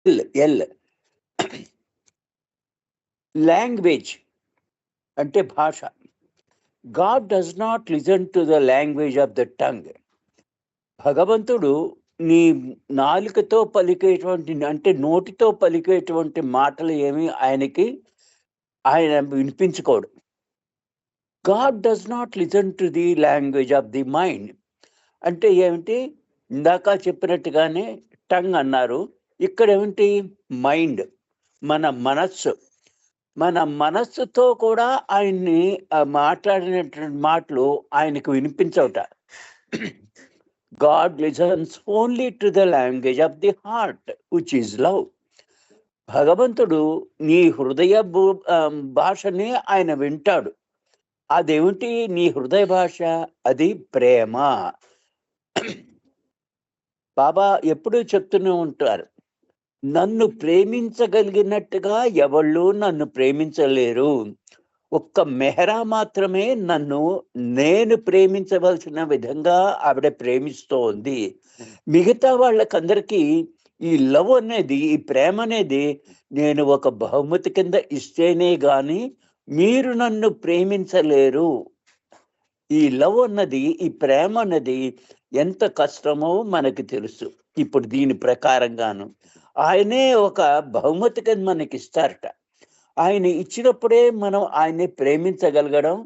L L language అంటే భాష. God does not listen to the language of the tongue. భగవంతుడు నీ నాలుకతో పలికేటువంటి అంటే నోటితో పలికేటువంటి మాటలు ఏమి ఆయన వినిపించుకోడు. God does not listen to the language of the mind. అంటే ఏమిటి? ఇందాక చెప్పినట్టుగానే టంగ్ అన్నారు, ఇక్కడ ఏమిటి? మైండ్, మన మనస్సు. మన మనస్సుతో కూడా ఆయన్ని మాట్లాడినటువంటి మాటలు ఆయనకు వినిపించవుట. God listens only to the language of the heart which is love. భగవంతుడు నీ హృదయ భాషని ఆయన వింటాడు. అదేమిటి నీ హృదయ భాష? అది ప్రేమ. బాబా ఎప్పుడూ చెప్తూనే ఉంటారు, నన్ను ప్రేమించగలిగినట్టుగా ఎవళ్ళు నన్ను ప్రేమించలేరు. ఒక్క మెహరా మాత్రమే నన్ను నేను ప్రేమించవలసిన విధంగా ఆవిడ ప్రేమిస్తోంది. మిగతా వాళ్ళకందరికీ ఈ లవ్ అనేది, ఈ ప్రేమ అనేది నేను ఒక బహుమతి కింద ఇస్తేనే గాని మీరు నన్ను ప్రేమించలేరు. ఈ లవ్ అన్నది, ఈ ప్రేమ అన్నది ఎంత కష్టమో మనకి తెలుసు. ఇప్పుడు దీని ప్రకారంగాను ఆయనే ఒక బహుమతి కింద మనకి ఇస్తారట. ఆయన ఇచ్చినప్పుడే మనం ఆయన్ని ప్రేమించగలగడం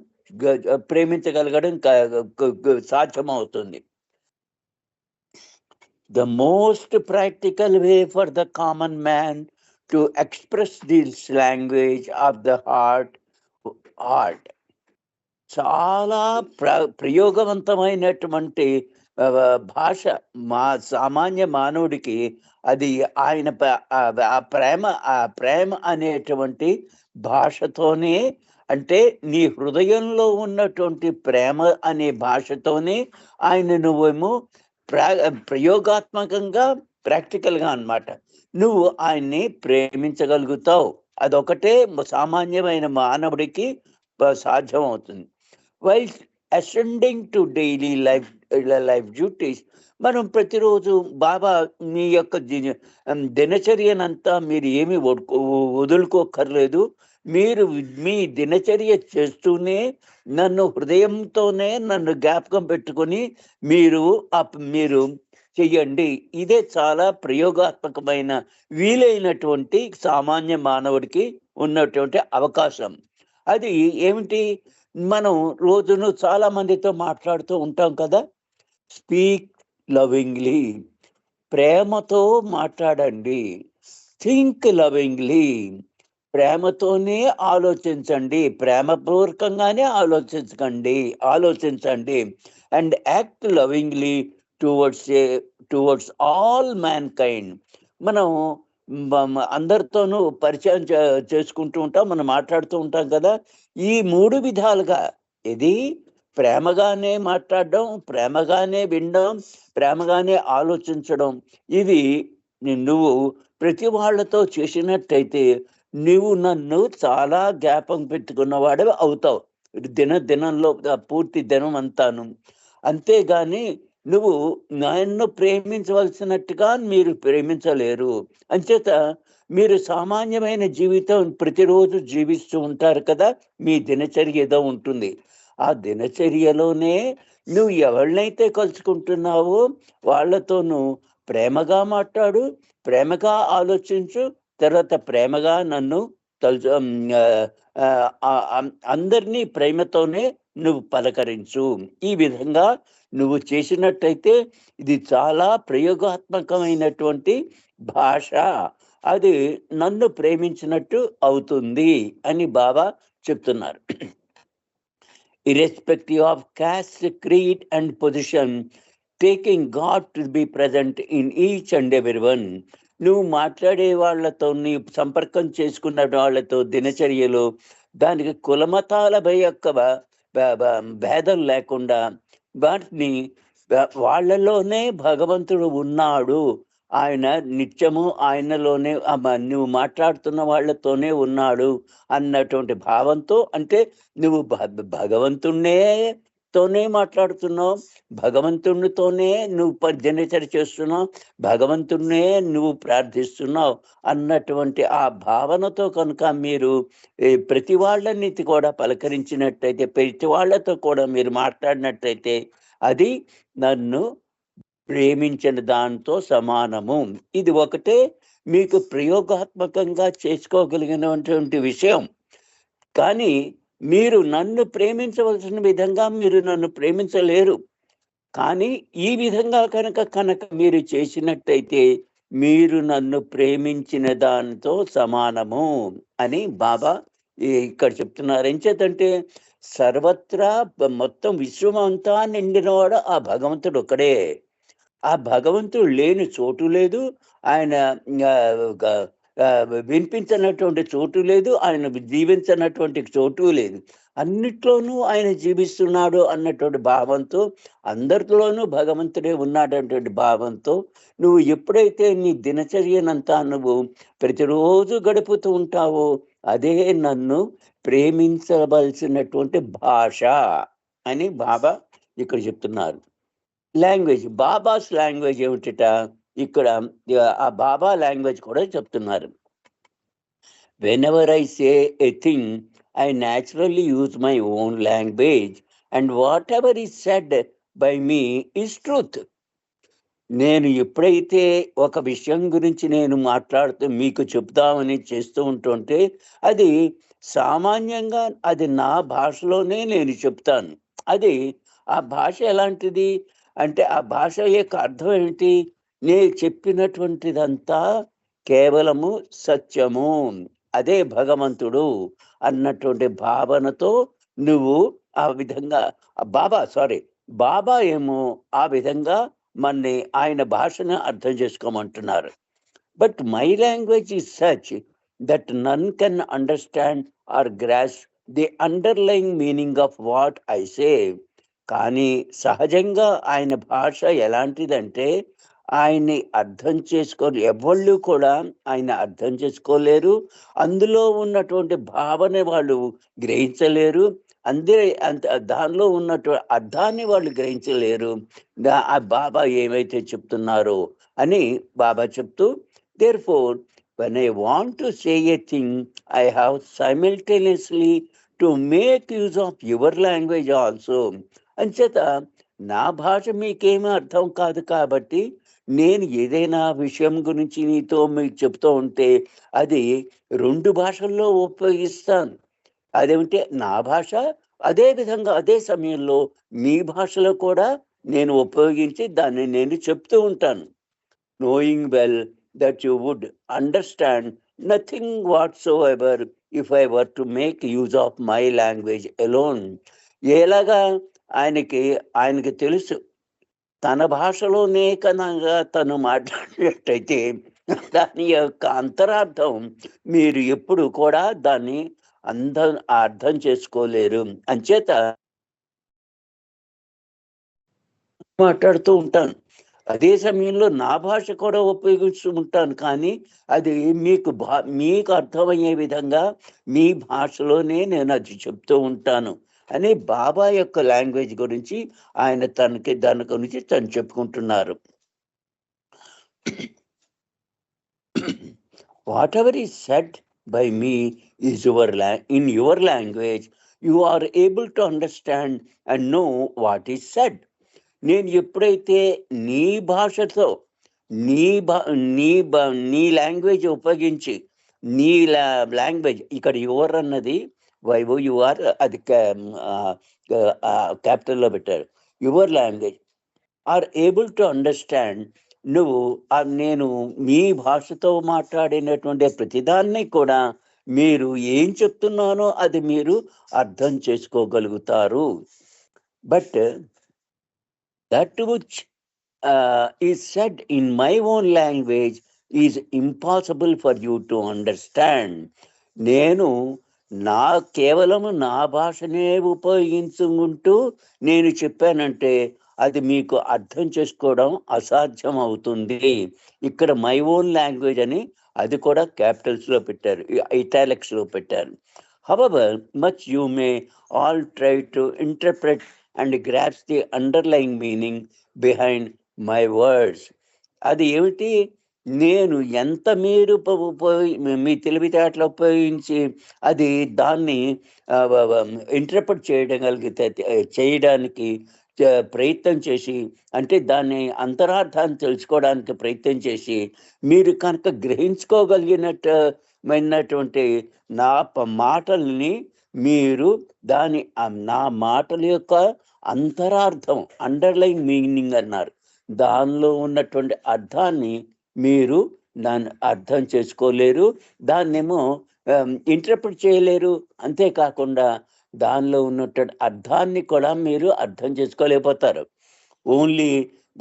సాధ్యమవుతుంది. The most practical way for the common man to express this language of the heart. చాలా ప్రయోగవంతమైనటువంటి భాష మా సామాన్య మానవుడికి అది ఆయన ఆ ప్రేమ అనేటువంటి భాషతోనే, అంటే నీ హృదయంలో ఉన్నటువంటి ప్రేమ అనే భాషతోనే ఆయన నువ్వేమో ప్రయోగాత్మకంగా, ప్రాక్టికల్గా అన్నమాట నువ్వు ఆయన్ని ప్రేమించగలుగుతావు. అదొకటే సామాన్యమైన మానవుడికి సాధ్యం అవుతుంది. While ascending to daily life duties, మనం ప్రతిరోజు బాబా మీ యొక్క దినచర్యనంతా మీరు ఏమి వదులుకోకర్లేదు. మీరు మీ దినచర్య చేస్తూనే నన్ను హృదయంతోనే నన్ను జ్ఞాపకం పెట్టుకొని మీరు చెయ్యండి. ఇదే చాలా ప్రయోగాత్మకమైన వీలైనటువంటి సామాన్య మానవుడికి ఉన్నటువంటి అవకాశం. అది ఏమిటి? మనం రోజును చాలా మందితో మాట్లాడుతూ ఉంటాం కదా. స్పీక్ లవింగ్లీ, ప్రేమతో మాట్లాడండి. థింక్ లవింగ్లీ, ప్రేమతోనే ఆలోచించండి, ప్రేమపూర్వకంగానే ఆలోచించండి. And act lovingly towards all man kind. మనం అందరితోనూ పరిచయం చేసుకుంటూ ఉంటాం, మనం మాట్లాడుతూ ఉంటాం కదా. ఈ 3 విధాలుగా, ఇది ప్రేమగానే మాట్లాడడం, ప్రేమగానే వినడం, ప్రేమగానే ఆలోచించడం, ఇవి నువ్వు ప్రతి వాళ్ళతో చేసినట్టయితే నువ్వు నన్ను చాలా జ్ఞాపకం పెట్టుకున్నవాడు అవుతావు దినంలో పూర్తి దినం అంతాను. అంతేగాని నువ్వు నన్ను ప్రేమించవలసినట్టుగా మీరు ప్రేమించలేరు. అంచేత మీరు సామాన్యమైన జీవితం ప్రతిరోజు జీవిస్తూ ఉంటారు కదా. మీ దినచర్య ఏదో ఉంటుంది. ఆ దినచర్యలోనే నువ్వు ఎవరినైతే కలుసుకుంటున్నావో వాళ్ళతోనూ ప్రేమగా మాట్లాడు, ప్రేమగా ఆలోచించు, తర్వాత ప్రేమగా నన్ను అందరినీ ప్రేమతోనే నువ్వు పలకరించు. ఈ విధంగా నువ్వు చేసినట్టయితే ఇది చాలా ప్రయోగాత్మకమైనటువంటి భాష, అది నన్ను ప్రేమించినట్టు అవుతుంది అని బాబా చెప్తున్నారు. Irrespective of caste, creed and position, taking God to be present in each and everyone. నువ్వు మాట్లాడే వాళ్ళతో, నీ సంపర్కం చేసుకున్న వాళ్ళతో దినచర్యలో దానికి కులమతాల యొక్క భేదం లేకుండా వాటిని వాళ్ళలోనే భగవంతుడు ఉన్నాడు, ఆయన నిత్యము ఆయనలోనే నువ్వు మాట్లాడుతున్న వాళ్ళతోనే ఉన్నాడు అన్నటువంటి భావంతో, అంటే నువ్వు భగవంతుణ్ణే తోనే మాట్లాడుతున్నావు, భగవంతునితోనే నువ్వు దినచర్య చేస్తున్నావు, భగవంతున్నే నువ్వు ప్రార్థిస్తున్నావు అన్నటువంటి ఆ భావనతో కనుక మీరు ప్రతి వాళ్ళని కూడా పలకరించినట్టయితే, ప్రతి వాళ్ళతో కూడా మీరు మాట్లాడినట్టయితే అది నన్ను ప్రేమించిన దాంతో సమానము. ఇది ఒకటే మీకు ప్రయోగాత్మకంగా చేసుకోగలిగినటువంటి విషయం. కానీ మీరు నన్ను ప్రేమించవలసిన విధంగా మీరు నన్ను ప్రేమించలేరు. కానీ ఈ విధంగా కనుక మీరు చేసినట్టయితే మీరు నన్ను ప్రేమించిన దానితో సమానము అని బాబా ఇక్కడ చెప్తున్నారు. ఎంచేతంటే సర్వత్రా మొత్తం విశ్వం అంతా నిండినవాడు ఆ భగవంతుడు ఒక్కడే. ఆ భగవంతుడు లేని చోటు లేదు, ఆయన వినిపించినటువంటి చోటు లేదు, ఆయన జీవించినటువంటి చోటు లేదు. అన్నిట్లోనూ ఆయన జీవిస్తున్నాడు అన్నటువంటి భావంతో, అందరిలోనూ భగవంతుడే ఉన్నాడన్నటువంటి భావంతో నువ్వు ఎప్పుడైతే నీ దినచర్యనంతా నువ్వు ప్రతిరోజు గడుపుతూ ఉంటావో అదే నన్ను ప్రేమించవలసినటువంటి భాష అని బాబా ఇక్కడ చెప్తున్నారు. లాంగ్వేజ్, బాబాస్ లాంగ్వేజ్ ఏమిటట ఇక్కడ ఆ బాబా లాంగ్వేజ్ కూడా చెప్తున్నారు. Whenever I say a thing I naturally use my own language and whatever is said by me is truth. నేను ఎప్పుడైతే ఒక విషయం గురించి నేను మాట్లాడుతూ మీకు చెప్తామని చేస్తూ ఉంటుంటే అది సామాన్యంగా అది నా భాషలోనే నేను చెప్తాను. అది ఆ భాష ఎలాంటిది అంటే ఆ భాష యొక్క అర్థం ఏమిటి? నేను చెప్పినటువంటిదంతా కేవలము సత్యము, అదే భగవంతుడు అన్నటువంటి భావనతో నువ్వు ఆ విధంగా బాబా ఏమో ఆ విధంగా మన్ని ఆయన భాషను అర్థం చేసుకోమంటున్నారు. But my language is such that none can understand or grasp the underlying meaning of what I say. కానీ సహజంగా ఆయన భాష ఎలాంటిదంటే ఆయన్ని అర్థం ఎవళ్ళు కూడా ఆయన అర్థం చేసుకోలేరు, అందులో ఉన్నటువంటి భావన వాళ్ళు గ్రహించలేరు, దానిలో ఉన్నటువంటి అర్థాన్ని వాళ్ళు గ్రహించలేరు. ఆ బాబా ఏమైతే చెప్తున్నారో అని బాబా చెప్తూ, therefore when I want to say a thing I have simultaneously to make use of your language also. అంచేత నా భాష మీకేమీ అర్థం కాదు కాబట్టి నేను ఏదైనా విషయం గురించి నీతో మీకు చెప్తూ ఉంటే అది 2 భాషల్లో ఉపయోగిస్తాను. అదేమిటి నా భాష, అదే విధంగా అదే సమయంలో మీ భాషలో కూడా నేను ఉపయోగించి దాన్ని నేను చెప్తూ ఉంటాను. knowing well that you would understand nothing whatsoever if I were to make use of my language alone. ఎలాగా ఆయనకి తెలుసు తన భాషలోనే కనుక తను మాట్లాడినట్టయితే దాని యొక్క అంతరార్థం మీరు ఎప్పుడు కూడా దాన్ని అర్థం చేసుకోలేరు. అంచేత మాట్లాడుతూ ఉంటాను, అదే సమయంలో నా భాష కూడా ఉపయోగిస్తూ ఉంటాను. కానీ అది మీకు అర్థమయ్యే విధంగా మీ భాషలోనే నేను అది చెప్తూ ఉంటాను అని బాబా యొక్క లాంగ్వేజ్ గురించి ఆయన దాని గురించి తను చెప్పుకుంటున్నారు. Whatever is said by me is in your language you are able to understand and know what is said. నేను ఎప్పుడైతే నీ భాషతో నీ లాంగ్వేజ్ ఉపయోగించి నీ లాంగ్వేజ్, ఇక్కడ యువర్ అన్నది YOUR అది క్యాపిటల్లో పెట్టారు. Your language are able to understand, నేను మీ భాషతో మాట్లాడినటువంటి ప్రతిదాన్ని కూడా మీరు ఏం చెప్తున్నానో అది మీరు అర్థం చేసుకోగలుగుతారు. But that which is said in my own language is impossible for you to understand. నేను కేవలం నా భాషనే ఉపయోగించుకుంటూ నేను చెప్పానంటే అది మీకు అర్థం చేసుకోవడం అసాధ్యం అవుతుంది. ఇక్కడ మై ఓన్ లాంగ్వేజ్ అని అది కూడా క్యాపిటల్స్లో పెట్టారు, ఇటాలిక్స్లో పెట్టారు. However much you may all try to interpret and grasp the underlying meaning behind my words. అది ఏమిటి? నేను ఎంత మీరు మీ తెలివితేటలు ఉపయోగించి అది దాన్ని ఇంటర్ప్రిట్ చేయగలిగితే చేయడానికి ప్రయత్నం చేసి, అంటే దాన్ని అంతరార్థాన్ని తెలుసుకోవడానికి ప్రయత్నం చేసి, మీరు కనుక గ్రహించుకోగలిగినటువంటి నా మాటల్ని మీరు నా మాటల యొక్క అంతరార్థం, అండర్లైన్ మీనింగ్ అన్నారు, దానిలో ఉన్నటువంటి అర్థాన్ని మీరు దాన్ని అర్థం చేసుకోలేరు, దాన్నేమో ఇంటర్ప్రిట్ చేయలేరు. అంతేకాకుండా దానిలో ఉన్నటువంటి అర్థాన్ని కూడా మీరు అర్థం చేసుకోలేకపోతారు. Only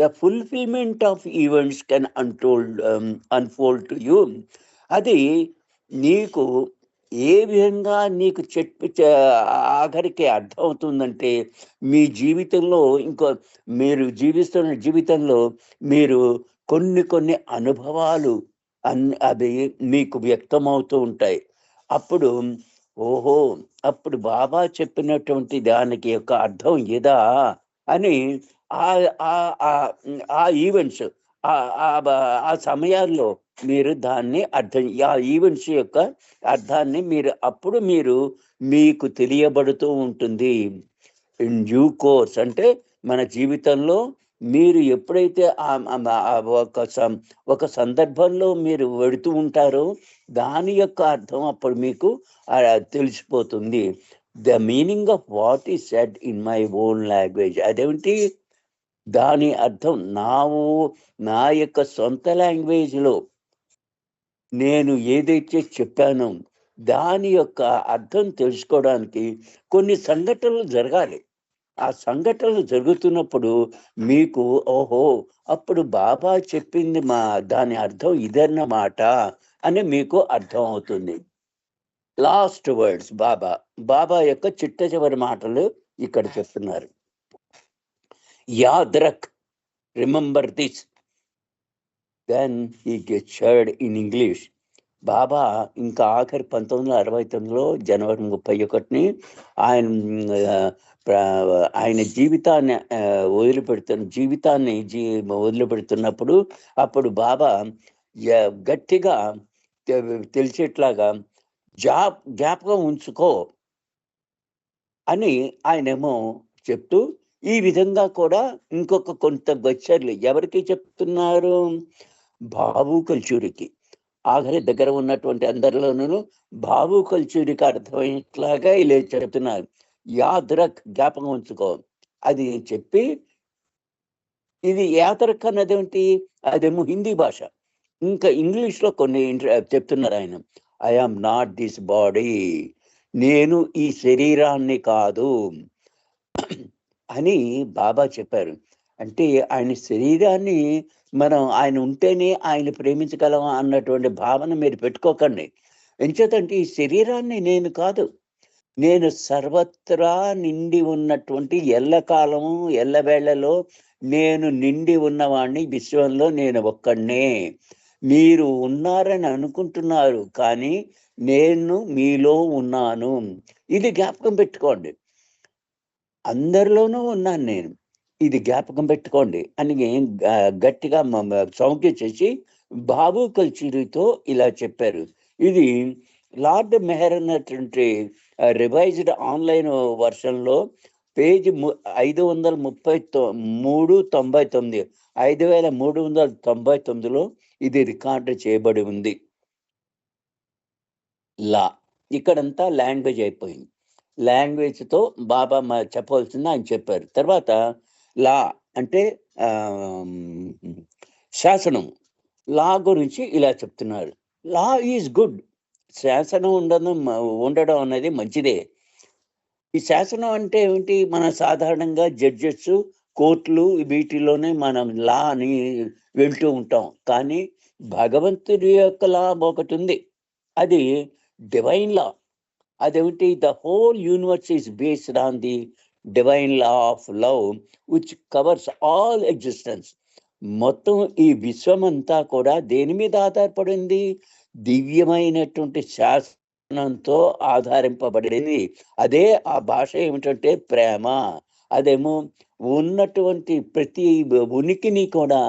the fulfilment of events can unfold to you. అది నీకు ఏ విధంగా నీకు ఆఖరికి అర్థమవుతుందంటే, మీ జీవితంలో మీరు జీవిస్తున్న జీవితంలో మీరు కొన్ని అనుభవాలు అవి మీకు వ్యక్తమవుతూ ఉంటాయి. అప్పుడు ఓహో, అప్పుడు బాబా చెప్పినటువంటి దానికి యొక్క అర్థం ఇదా అని ఆ ఈవెంట్స్, ఆ సమయాల్లో మీరు దాన్ని ఆ ఈవెంట్స్ యొక్క అర్థాన్ని అప్పుడు మీకు తెలియబడుతూ ఉంటుంది. ఇన్ డ్యూ కోర్స్ అంటే మన జీవితంలో మీరు ఎప్పుడైతే ఒక సందర్భంలో మీరు వెడుతూ ఉంటారో దాని యొక్క అర్థం అప్పుడు మీకు తెలిసిపోతుంది. The meaning of what is said in my own language. అదేమిటి? దాని అర్థం నా యొక్క సొంత లాంగ్వేజ్లో నేను ఏదైతే చెప్పానో దాని యొక్క అర్థం తెలుసుకోవడానికి కొన్ని సంఘటనలు జరగాలి. ఆ సంఘటనలు జరుగుతున్నప్పుడు మీకు ఓహో, అప్పుడు బాబా చెప్పింది దాని అర్థం ఇదన్నమాట అని మీకు అర్థం అవుతుంది. లాస్ట్ వర్డ్స్ బాబా యొక్క చిట్ట చివరి మాటలు ఇక్కడ చెప్తున్నారు. యాద్ రఖ్, remember this, then he gets heard in English. Baba ఇంకా ఆఖరి 1969లో జనవరి 31ని ఆయన జీవితాన్ని వదిలిపెడుతున్నప్పుడు అప్పుడు బాబా గట్టిగా తెలిసేట్లాగా జ్ఞాపకం ఉంచుకో అని ఆయనేమో చెప్తూ, ఈ విధంగా కూడా కొంత గచ్చర్లు ఎవరికి చెప్తున్నారు? బాబు కల్చూరికి, ఆఖరి దగ్గర ఉన్నటువంటి అందరిలోనూ బాబు కల్చూరికి అర్థమయ్యేట్లాగా ఇలా చెప్తున్నారు. యాద్రక్, జ్ఞాపకం ఉంచుకో అది చెప్పి, ఇది యాదరక్ అన్నదేమిటి? అదేమో హిందీ భాష. ఇంకా ఇంగ్లీష్లో కొన్ని చెప్తున్నారు ఆయన. I am not this body, నేను ఈ శరీరాన్ని కాదు అని బాబా చెప్పారు. అంటే ఆయన శరీరాన్ని ఆయన ఉంటేనే ఆయన ప్రేమించగలం అన్నటువంటి భావన మీరు పెట్టుకోకండి. ఎంచేతంటే ఈ శరీరాన్ని నేను కాదు, నేను సర్వత్రా నిండి ఉన్నటువంటి ఎల్లకాలము ఎల్లవేళ్లలో నేను నిండి ఉన్నవాణ్ణి. విశ్వంలో నేను ఒక్కడే. మీరు ఉన్నారని అనుకుంటున్నారు, కానీ నేను మీలో ఉన్నాను. ఇది జ్ఞాపకం పెట్టుకోండి. అందరిలోనూ ఉన్నాను నేను, ఇది జ్ఞాపకం పెట్టుకోండి అని గట్టిగా సౌఖ్య చేసి బాబు కల్చూరితో ఇలా చెప్పారు. ఇది లార్డ్ మెహర్ అన్నటువంటి రివైజ్డ్ ఆన్లైన్ వర్షన్లో పేజీ 53399 5399లో ఇది రికార్డు చేయబడి ఉంది. ఇక్కడంతా లాంగ్వేజ్ అయిపోయింది. లాంగ్వేజ్తో బాబా చెప్పవలసింది ఆయన చెప్పారు. తర్వాత లా అంటే శాసనం. లా గురించి ఇలా చెప్తున్నారు. Law is good. శాసనం ఉండడం అనేది మంచిదే. ఈ శాసనం అంటే ఏమిటి? మన సాధారణంగా జడ్జెస్, కోర్టులు వీటిలోనే మనం లా అని వెళ్తూ ఉంటాం. కానీ భగవంతుడి యొక్క లా ఒకటి ఉంది, అది డివైన్ లా. అదేమిటి? The whole universe is based on the divine law of love which covers all existence. మొత్తం ఈ విశ్వమంతా కూడా దేని మీద ఆధారపడింది? దివ్యమైనటువంటి శాసనంతో ఆధారింపబడింది. అదే ఆ భాష ఏమిటంటే ప్రేమ. అదేమో ఉన్నటువంటి ప్రతి ఉనికిని కూడా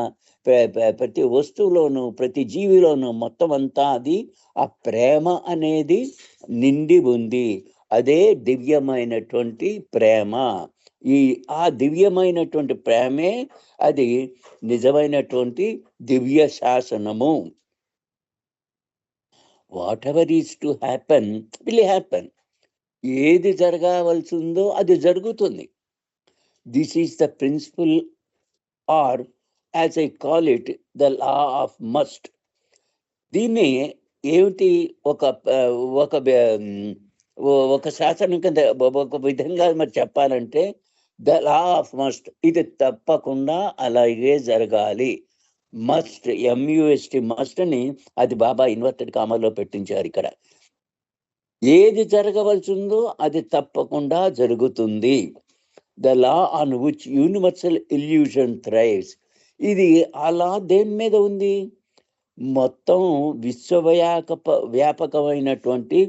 ప్రతి వస్తువులోను, ప్రతి జీవిలోను మొత్తం అంతా అది ఆ ప్రేమ అనేది నిండి ఉంది. అదే దివ్యమైనటువంటి ప్రేమ. ఆ దివ్యమైనటువంటి ప్రేమే అది నిజమైనటువంటి దివ్య శాసనము. Whatever is to happen will happen. ఏది జరగవలసి ఉందో అది జరుగుతుంది. This is the principle, or as I call it the law of must. దీన్ని ఏమిటి ఒక ఒక ఒక శాసనం కింద ఒక విధంగా మరి చెప్పాలంటే ద లా ఆఫ్ మస్ట్. ఇది తప్పకుండా అలాగే జరగాలి. మస్ట్, MUST, మస్ట్ అని అది బాబా ఇన్వర్టెడ్ కామాలో పెట్టించారు ఇక్కడ. ఏది జరగవలసి ఉందో అది తప్పకుండా జరుగుతుంది. The law on which universal illusion thrives. ఇది ఆ లా దేని మీద ఉంది? మొత్తం వ్యాపకమైనటువంటి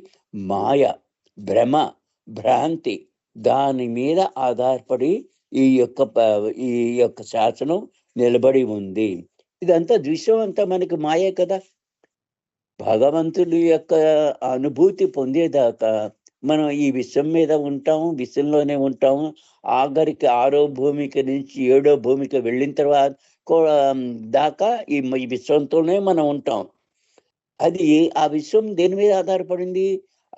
మాయ, భ్రమ, భ్రాంతి దాని మీద ఆధారపడి ఈ యొక్క శాసనం నిలబడి ఉంది. ఇదంతా దృశ్యం అంతా మనకి మాయే కదా. భగవంతుడి యొక్క అనుభూతి పొందేదాకా మనం ఈ విశ్వం మీద ఉంటాము, విశ్వంలోనే ఉంటాము. ఆఖరికి 6వ భూమిక నుంచి 7వ భూమికి వెళ్ళిన తర్వాత దాకా ఈ విశ్వంతోనే మనం ఉంటాం. అది ఆ విశ్వం దేని మీద ఆధారపడింది?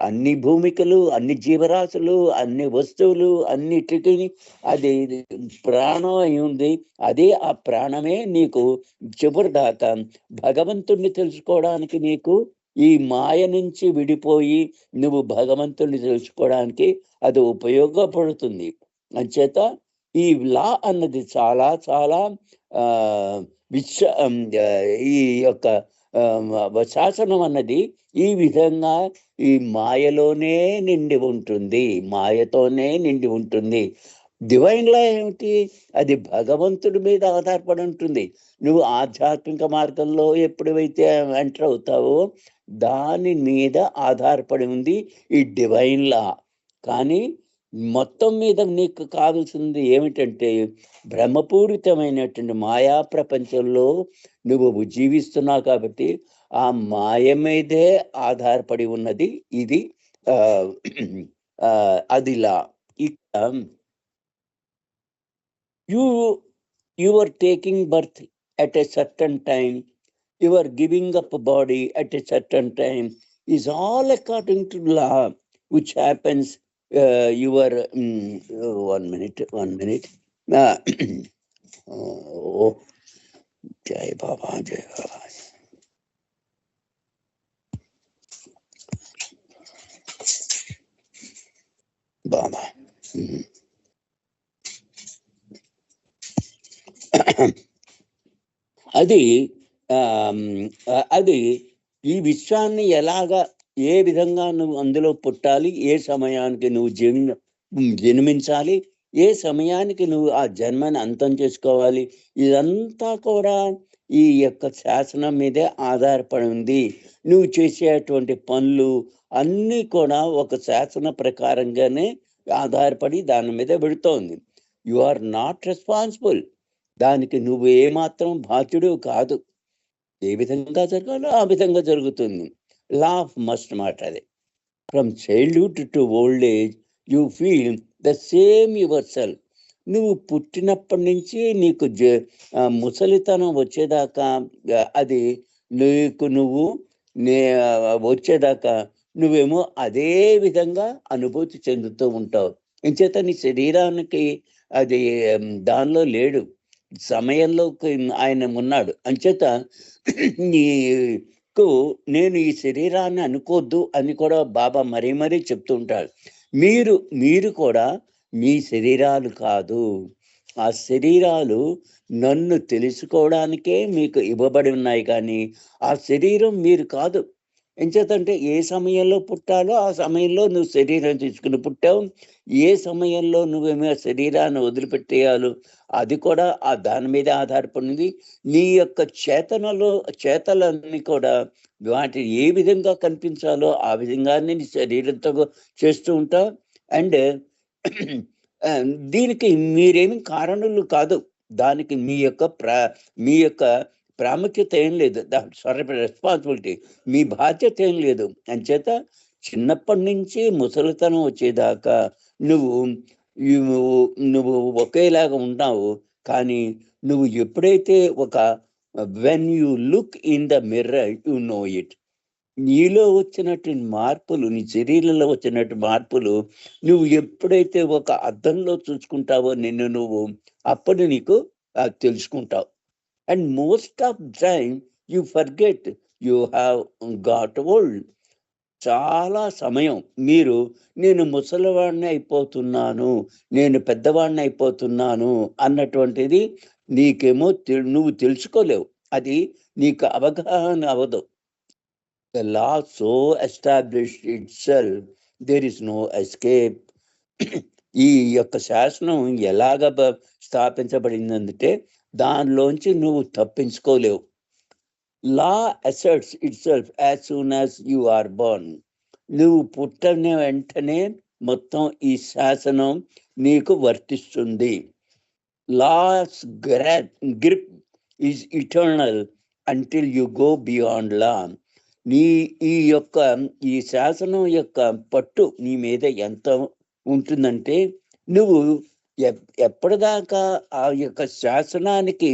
అన్ని భూమికలు, అన్ని జీవరాశులు, అన్ని వస్తువులు, అన్నిటికీ అది ప్రాణం అయి ఉంది. అదే ఆ ప్రాణమే నీకు చివరి దాకా భగవంతుణ్ణి తెలుసుకోవడానికి, నీకు ఈ మాయ నుంచి విడిపోయి నువ్వు భగవంతుణ్ణి తెలుసుకోవడానికి అది ఉపయోగపడుతుంది. అంచేత ఈ లా అన్నది చాలా చాలా ఈ యొక్క శాసనం అన్నది ఈ విధంగా ఈ మాయలోనే నిండి ఉంటుంది, మాయతోనే నిండి ఉంటుంది. డివైన్ లా ఏమిటి? అది భగవంతుడి మీద ఆధారపడి ఉంటుంది. నువ్వు ఆధ్యాత్మిక మార్గంలో ఎప్పుడైతే ఎంటర్ అవుతావో దాని మీద ఆధారపడి ఉంది ఈ డివైన్ లా. కానీ మొత్తం మీద నీకు కావాల్సింది ఏమిటంటే భ్రమపూరితమైనటువంటి మాయా ప్రపంచంలో నువ్వు జీవిస్తున్నావు కాబట్టి ఆ మాయ మీదే ఆధారపడి ఉన్నది ఇది అదిలా. You are taking birth at a certain time, you are giving up a body at a certain time, is all according to law which happens. Your 1 minute. Oh, Jai Baba, Jai Baba. Baba. అది ఈ విశ్వాన్ని ఎలాగా, ఏ విధంగా నువ్వు అందులో పుట్టాలి, ఏ సమయానికి నువ్వు జన్మించాలి, ఏ సమయానికి నువ్వు ఆ జన్మని అంతం చేసుకోవాలి, ఇదంతా కూడా ఈ యొక్క శాసనం మీదే ఆధారపడి ఉంది. నువ్వు చేసేటువంటి పనులు అన్నీ కూడా ఒక శాసన ప్రకారంగానే ఆధారపడి దాని మీద పెడుతోంది. You are not responsible. దానికి నువ్వు ఏమాత్రం బాధ్యుడు కాదు. ఏ విధంగా జరగాలో ఆ విధంగా జరుగుతుంది. లా ఆఫ్ మస్ట్ మాట అది. From childhood to old age you feel the same your self. నువ్వు పుట్టినప్పటి నుంచి నీకు ముసలితనం వచ్చేదాకా అది నువ్వు వచ్చేదాకా నువ్వేమో అదే విధంగా అనుభూతి చెందుతూ ఉంటావు. ఎంచేత నీ శరీరానికి అది దానిలో లేడు, సమయంలో ఆయన ఉన్నాడు. అంచేత నీకు నేను ఈ శరీరాన్ని అనుకోవద్దు అని కూడా బాబా మరీ మరీ చెప్తూ ఉంటాడు. మీరు కూడా మీ శరీరాలు కాదు. ఆ శరీరాలు నన్ను తెలుసుకోవడానికే మీకు ఇవ్వబడి ఉన్నాయి, కానీ ఆ శరీరం మీరు కాదు. ఎంచేతంటే ఏ సమయంలో పుట్టాలో ఆ సమయంలో నువ్వు శరీరం తీసుకుని పుట్టావు. ఏ సమయంలో నువ్వేమో శరీరాన్ని వదిలిపెట్టేయాలి అది కూడా దాని మీద ఆధారపడింది. నీ యొక్క చేతలన్నీ కూడా వాటి ఏ విధంగా కనిపించాలో ఆ విధంగానే నీ శరీరంతో చేస్తూ ఉంటావు. అండ్ దీనికి మీరేమి కారణులు కాదు. దానికి మీ యొక్క ప్రాముఖ్యత ఏం లేదు. రెస్పాన్సిబిలిటీ మీ బాధ్యత ఏం లేదు. అంచేత చిన్నప్పటి నుంచి ముసలితనం వచ్చేదాకా నువ్వు నువ్వు ఒకేలాగా ఉన్నావు. కానీ నువ్వు ఎప్పుడైతే when you look in the mirror you know it. నీలో వచ్చినట్టు మార్పులు, నీ శరీరంలో వచ్చినట్టు మార్పులు నువ్వు ఎప్పుడైతే ఒక అద్దంలో చూసుకుంటావో నిన్ను నువ్వు, అప్పుడు నీకు తెలుసుకుంటావు. And most of time you forget you have got old. చాలా సమయం నేను ముసలివాడిని అయిపోతున్నాను, నేను పెద్దవాడిని అయిపోతున్నాను అన్నటువంటిది నీకేమో నువ్వు తెలుసుకోలేవు. అది నీకు అవగాహన అవ్వదు. The law so established itself, there is no escape. ఈ యొక్క శాసనం ఎలాగ స్థాపించబడిందంటే దానిలోంచి నువ్వు తప్పించుకోలేవు. Law asserts itself as soon as you are born. నువ్వు పుట్టిన వెంటనే మొత్తం ఈ శాసనం నీకు వర్తిస్తుంది. Law's grip is eternal until you go beyond law. ఈ శాసనం యొక్క పట్టు నీ మీద ఎంత ఉంటుందంటే నువ్వు ఎప్పటిదాకా ఆ యొక్క శాసనానికి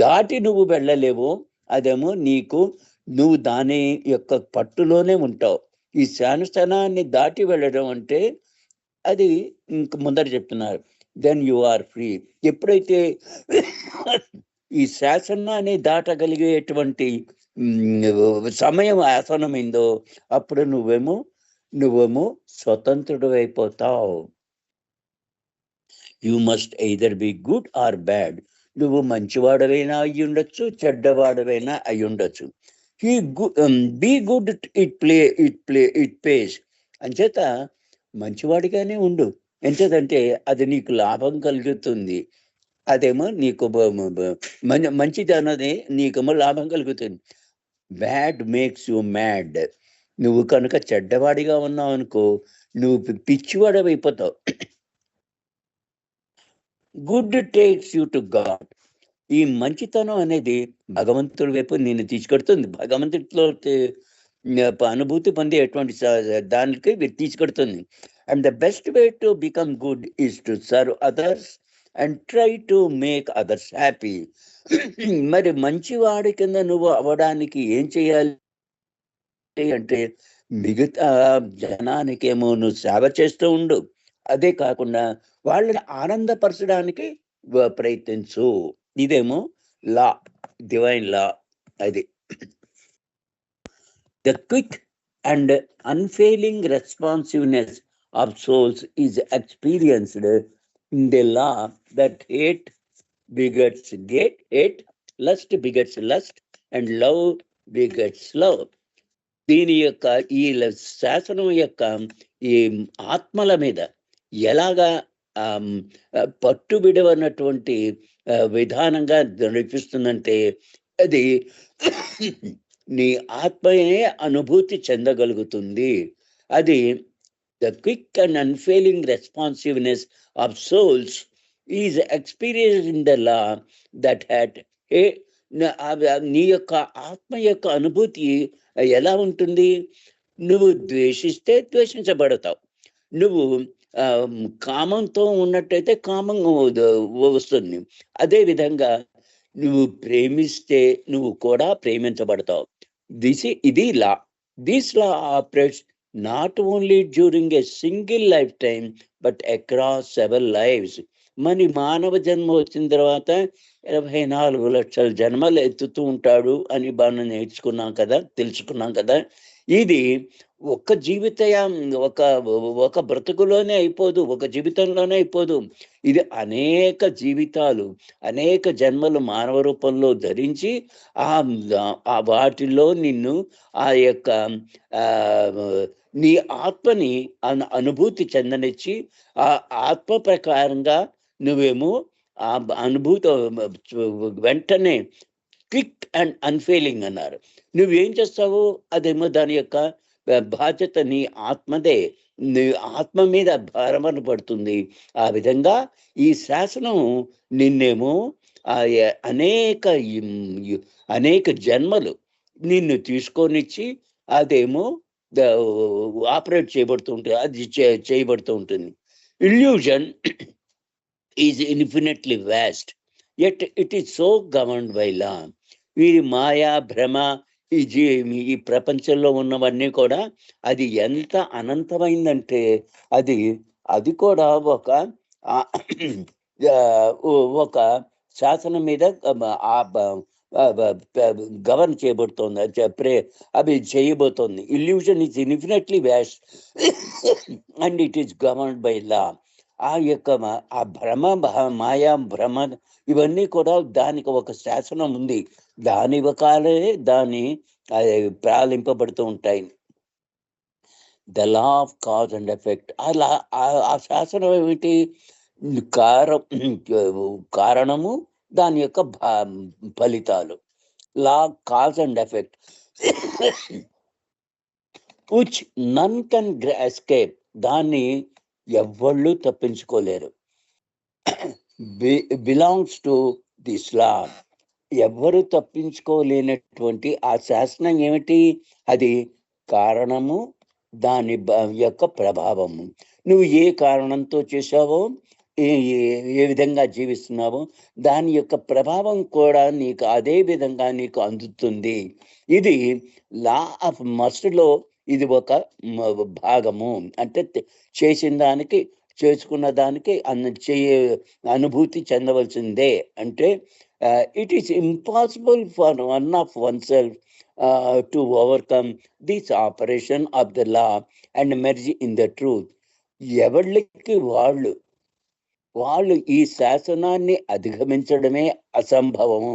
దాటి నువ్వు వెళ్ళలేవు. అదేమో నువ్వు దాని యొక్క పట్టులోనే ఉంటావు. ఈ శాసనాన్ని దాటి వెళ్ళడం అంటే అది ఇంక ముందర చెప్తున్నారు, దెన్ యు ఆర్ ఫ్రీ. ఎప్పుడైతే ఈ శాసనాన్ని దాటగలిగేటువంటి సమయం ఆసనమైందో అప్పుడు నువ్వేమో స్వతంత్రుడు అయిపోతావు. You must either be good or bad. నువ్వు మంచివాడవైనా అయి ఉండొచ్చు, చెడ్డవాడవైనా అయి ఉండొచ్చు. Be good it pays. అంచేత మంచివాడిగానే ఉండు. ఎంచేతంటే అది నీకు లాభం కలుగుతుంది. అదేమో నీకు మంచిది అన్నది నీకేమో లాభం కలుగుతుంది. Bad makes you mad. నువ్వు కనుక చెడ్డవాడిగా ఉన్నావు అనుకో, నువ్వు పిచ్చివాడవైపోతావు. Good takes you to God. ఈ మంచితనం అనేది భగవంతుడి వైపు నిన్ను తీసుకెడుతుంది. భగవంతుడితో అనుభూతి పొందేటువంటి దానికి తీసుకెడుతుంది. And the best way to become good is to serve others and try to make others happy. మరి మంచివాడి కింద నువ్వు అవ్వడానికి ఏం చేయాలి అంటే మిగతా జనానికేమో నువ్వు సేవ చేస్తూ ఉండు. అదే కాకుండా వాళ్ళని ఆనందపరచడానికి ప్రయత్నించు. ఇదేమో లా, డివైన్ లా. అది the quick and unfailing responsiveness of souls is experienced in the law that hate begets hate, lust begets lust, and love begets love. దీని యొక్క ఈ శాసనం యొక్క ఈ ఆత్మల మీద ఎలాగా పట్టు విడవనటువంటి విధానంగా నడిపిస్తుందంటే అది నీ ఆత్మయే అనుభూతి చెందగలుగుతుంది. అది the quick and unfailing responsiveness of souls is experienced in the law that had నీ యొక్క ఆత్మ యొక్క అనుభూతి ఎలా ఉంటుంది? నువ్వు ద్వేషిస్తే ద్వేషించబడతావు. నువ్వు కామంతో ఉన్నట్టయితే కామం వస్తుంది. అదే విధంగా నువ్వు ప్రేమిస్తే నువ్వు కూడా ప్రేమించబడతావు. ఇది law. This law operates not only during a single lifetime but across several lives. మన మానవ జన్మ వచ్చిన తర్వాత 24 లక్షల జన్మలు ఎత్తుతూ ఉంటాడు అని మనం తెలుసుకున్నాం కదా. ఇది ఒక ఒక బ్రతుకులోనే అయిపోదు, ఒక జీవితంలోనే అయిపోదు. ఇది అనేక జీవితాలు, అనేక జన్మలు మానవ రూపంలో ధరించి ఆ వాటిలో నిన్ను ఆ యొక్క నీ ఆత్మని అనుభూతి చెందనిచ్చి ఆ ఆత్మ ప్రకారంగా నువ్వేమో ఆ అనుభూతి వెంటనే క్విక్ అండ్ అన్ఫెయిలింగ్ అన్నారు. నువ్వేం చేస్తావు? అదేమో దాని యొక్క బాధ్యత నీ ఆత్మదే. ఆత్మ మీద భారమన పడుతుంది. ఆ విధంగా ఈ శాసనం నిన్నేమో అనేక అనేక జన్మలు నిన్ను తీసుకొనిచ్చి అదేమో ఆపరేట్ చేయబడుతూ ఉంటుంది, అది చేయబడుతూ ఉంటుంది. Illusion is infinitely vast, yet it is so governed by law. వీరి మాయా భ్రమ ఈ ఈ ప్రపంచంలో ఉన్నవన్నీ కూడా అది ఎంత అనంతమైందంటే అది అది కూడా ఒక ఒక శాసనం మీద గవర్న్ చేయబడుతోంది, అవి చేయబోతోంది. Illusion is infinitely vast and it is governed by law. ఆ యొక్క ఆ భ్రమ మాయా భ్రమ ఇవన్నీ కూడా దానికి ఒక శాసనం ఉంది, దాని వకాలే దాన్ని ప్రాలింపబడుతూ ఉంటాయి. The law of cause and effect. అలా ఆ శాసనం ఏమిటి? కారణము దాని యొక్క ఫలితాలు. Law cause and effect which none can escape. దాన్ని ఎవ్వళ్ళు తప్పించుకోలేరు. Belongs to this law. ఎవ్వరు తప్పించుకోలేనటువంటి ఆ శాసనం ఏమిటి? అది కారణము, దాని యొక్క ప్రభావము. నువ్వు ఏ కారణంతో చేశావో, ఏ విధంగా జీవిస్తున్నావో దాని యొక్క ప్రభావం కూడా నీకు అదే విధంగా నీకు అందుతుంది. ఇది లా ఆఫ్ మస్ట్లో ఇది ఒక భాగము. అంటే చేసిన దానికి చేసుకున్న దానికి అనుభూతి చెందవలసిందే. అంటే it is impossible for one of one self to overcome this operation of the law and merge in the truth. ఎవరికి వాళ్ళు ఈ శాసనాన్ని అధిగమించడమే అసంభవము.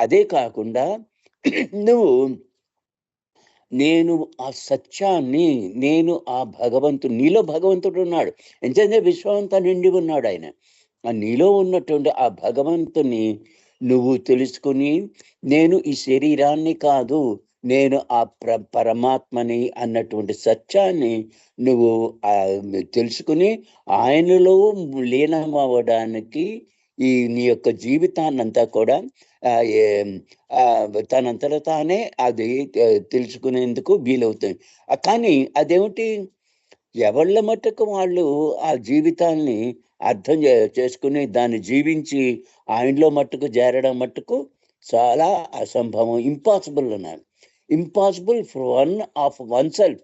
అదే కాకుండా నువ్వు నేను ఆ సత్యాన్ని, నేను ఆ భగవంతుడు, నీలో భగవంతుడు ఉన్నాడు, ఎంతైనా విశ్వమంతా నిండి ఉన్నాడు ఆయన. ఆ నీలో ఉన్నటువంటి ఆ భగవంతుని నువ్వు తెలుసుకుని, నేను ఈ శరీరాన్ని కాదు, నేను ఆ పరమాత్మని అన్నటువంటి సత్యాన్ని నువ్వు తెలుసుకుని ఆయనలో లీనమవ్వడానికి ఈ నీ యొక్క జీవితాన్నంతా కూడా తనంతట తానే అది తెలుసుకునేందుకు వీలవుతుంది. కానీ అదేమిటి? ఎవళ్ళ మట్టుకు వాళ్ళు ఆ జీవితాన్ని అర్థం చేసుకుని దాన్ని జీవించి ఆయనలో మట్టుకు చేరడం మట్టుకు చాలా అసంభవం, ఇంపాసిబుల్ అన్నారు. Impossible for one self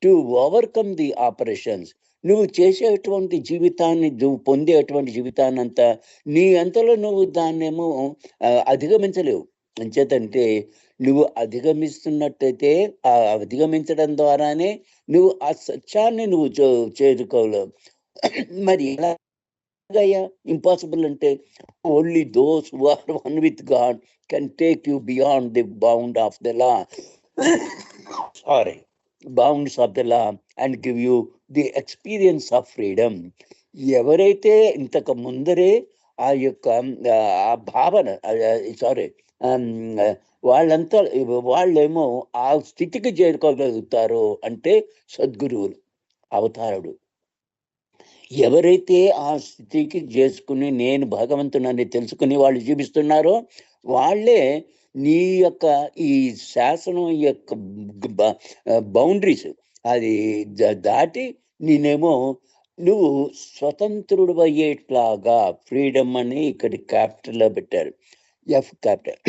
to overcome the operations. నువ్వు చేసేటువంటి జీవితాన్ని, నువ్వు పొందేటువంటి జీవితాన్ని అంతా నీ అంతలో నువ్వు దాన్నేమో అధిగమించలేవు. అంచేతంటే నువ్వు అధిగమిస్తున్నట్టయితే ఆ అధిగమించడం ద్వారానే నువ్వు ఆ సత్యాన్ని నువ్వు చేరుకోలేవు. మరి ఎలాగయ్యా ఇంపాసిబుల్ అంటే? Only those who are one with God can take you beyond the bound of the law bounds of the law and give you the experience of freedom. ఎవరైతే ఇంతకు ముందరే ఆ యొక్క ఆ భావన వాళ్ళేమో ఆ స్థితికి చేరుకోగలుగుతారో అంటే సద్గురువులు, అవతారుడు. ఎవరైతే ఆ స్థితికి చేసుకుని నేను భగవంతునని తెలుసుకుని వాళ్ళు జీవిస్తున్నారో వాళ్ళే నీ యొక్క ఈ శాసనం యొక్క బౌండరీస్ అది దాటి నేనేమో నువ్వు స్వతంత్రుడు అయ్యేట్లాగా, ఫ్రీడమ్ అని ఇక్కడ క్యాపిటల్లో పెట్టారు, ఎఫ్ క్యాపిటల్.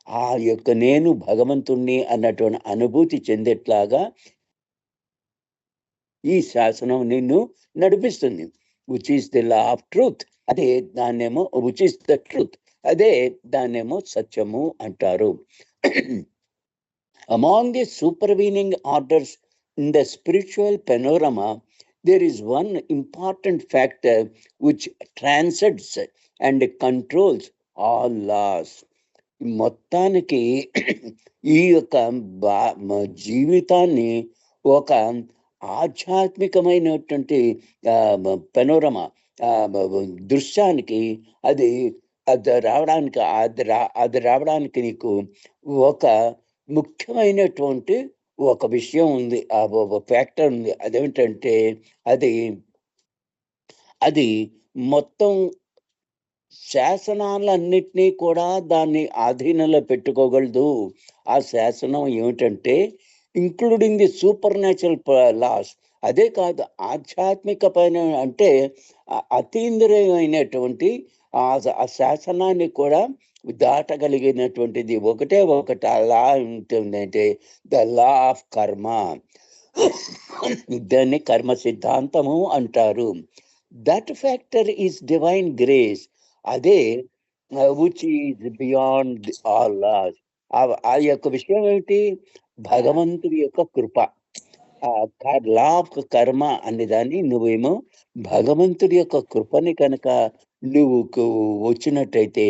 ఆ యొక్క నేను భగవంతుణ్ణి అన్నటువంటి అనుభూతి చెందేట్లాగా ఈ శాసనం నిన్ను నడిపిస్తుంది. Which is the law of truth. అదే దాన్నేమో విచ్ ఈస్ ద ట్రూత్, అదే దాన్నేమో సత్యము అంటారు. Among the supervening orders in the spiritual panorama there is one important factor which transcends and controls all laws. మొత్తానికి ఈ యొక్క జీవితాన్ని ఒక ఆధ్యాత్మికమైనటువంటి పెనోరమా దృశ్యానికి అది రావడానికి నీకు ఒక ముఖ్యమైనటువంటి ఒక విషయం ఉంది. ఫ్యాక్టర్ ఉంది. అదేమిటంటే అది అది మొత్తం శాసనాలన్నిటినీ కూడా దాన్ని ఆధీనంలో పెట్టుకోగలదు. ఆ శాసనం ఏమిటంటే including the super natural loss. అదే కాదు, ఆధ్యాత్మిక పైన అంటే అతీంద్రియమైనటువంటి ఆ శాసనాన్ని కూడా దాటగలిగినటువంటిది ఒకటే ఒకటి ఆ లా ఉంటుందంటే ద లా ఆఫ్ కర్మ. దాన్ని కర్మ సిద్ధాంతము అంటారు. That factor is divine grace. అదే which is beyond all laws. ఆ యొక్క విషయం ఏమిటి? భగవంతుడి యొక్క కృప. లా ఆఫ్ కర్మ అనే దాన్ని నువ్వేమో భగవంతుడి యొక్క కృపని కనుక నువ్వు వచ్చినట్టయితే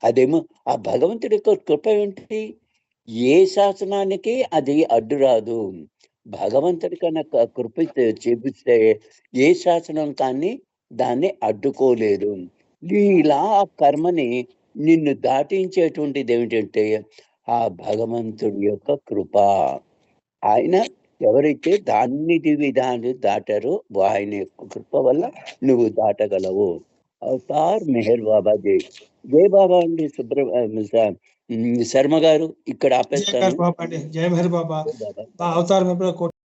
అదేమో ఆ భగవంతుడి యొక్క కృప ఏంటి? ఏ శాసనానికి అది అడ్డు రాదు. భగవంతుడి కనుక కృప చూపిస్తే ఏ శాసనం కానీ దాన్ని అడ్డుకోలేదు. ఈ లా ఆఫ్ కర్మని నిన్ను దాటించేటువంటిది ఏమిటంటే ఆ భగవంతుడి యొక్క కృప. ఆయన ఎవరైతే దాన్నిటి విధాన్ని దాటారో ఆయన యొక్క కృప వల్ల నువ్వు దాటగలవు. అవతార్ మెహర్ బాబా జై. జై బాబా అండి. శర్మ గారు ఇక్కడ జై ఆపేస్తాను. మెహర్ బాబా అండి. జై మెహర్ బాబా. జై బాబా. అవతార్